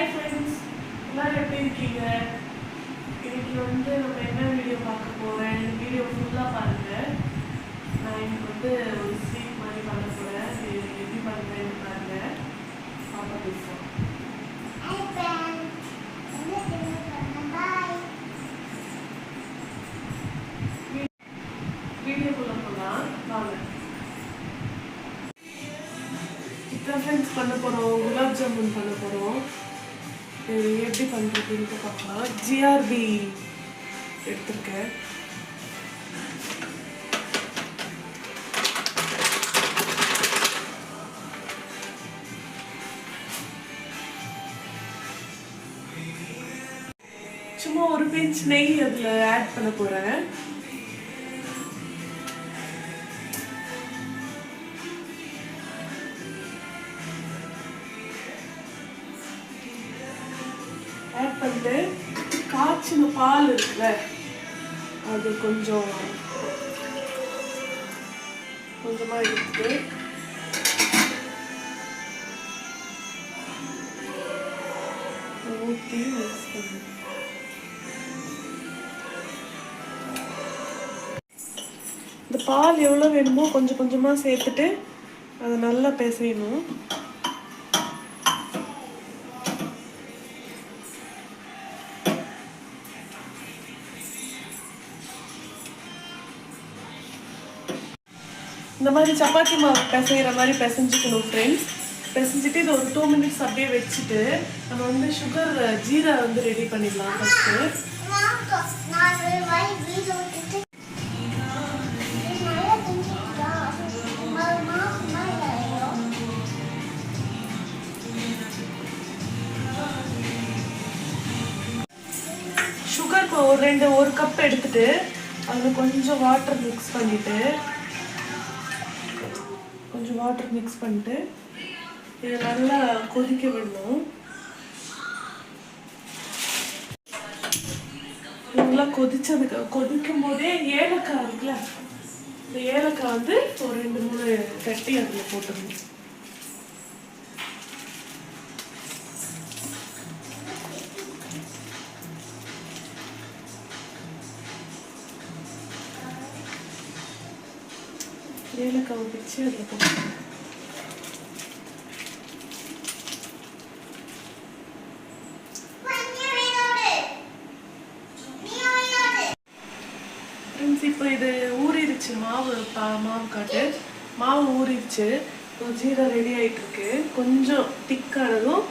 Hi friends, எல்லாரும் எப்படி இருக்கீங்க? இன்னைக்கு நம்ம என்ன வீடியோ பார்க்க போகிறேன், வீடியோ ஃபுல்லாக பாருங்கள். நான் இன்னைக்கு ஒரு ஸ்வீட் மாதிரி பண்ண போகிறேன். எப்படி பண்ணுறேன்னு பாருங்கள். பாப்பா பேசுகிறோம். வீடியோக்குள்ளே போகலாம் வாங்க. இப்போ ஃப்ரெண்ட்ஸ் பண்ண போகிறோம், குலாப் ஜாமுன் பண்ண போகிறோம். எப்படி பண்ணுறதுன்னு பார்க்கலாம். ஜிஆர்பி எடுத்துருக்கேன். சும்மா ஒரு பிஞ்ச் நெய் அதில் ஆட் பண்ண போகிறேன். ஆட் பண்ணிட்டு காய்ச்சின பால் இருக்குல்ல, அது கொஞ்சமாக எடுத்துட்டு ஊற்றி மிக்ஸ் பண்ணு. இந்த பால் எவ்வளோ வேணுமோ கொஞ்சம் கொஞ்சமாக சேர்த்துட்டு அதை நல்லா பிசையணும். இந்த மாதிரி சப்பாத்தி மாவு பிசைகிற மாதிரி பிசைஞ்சிக்கணும் ஃப்ரெண்ட்ஸ். பிசைஞ்சிட்டு இதை ஒரு 2 மினிட்ஸ் அப்படியே வச்சுட்டு நம்ம சுகர் ஜீரா ரெடி பண்ணிடலாம் ஃபஸ்ட்டு. சுகர் ஒரு கப் எடுத்துட்டு அதில் கொஞ்சம் வாட்டர் மிக்ஸ் பண்ணிட்டு இதை நல்லா கொதிக்க விடணும். நல்லா கொதிக்கும் போதே ஏலக்காய் இருக்குல்ல, இந்த ஏலக்காய் ஒரு 2-3 தட்டி அதில் போட்டுருணும். ஏலக்காவை பிச்சு அதில் போட்டு இப்போ இது ஊறிடுச்சு. மாவு ஊறிடுச்சு. ஜீரா ரெடி ஆகிட்டு இருக்கு. கொஞ்சம் திக்கானதும்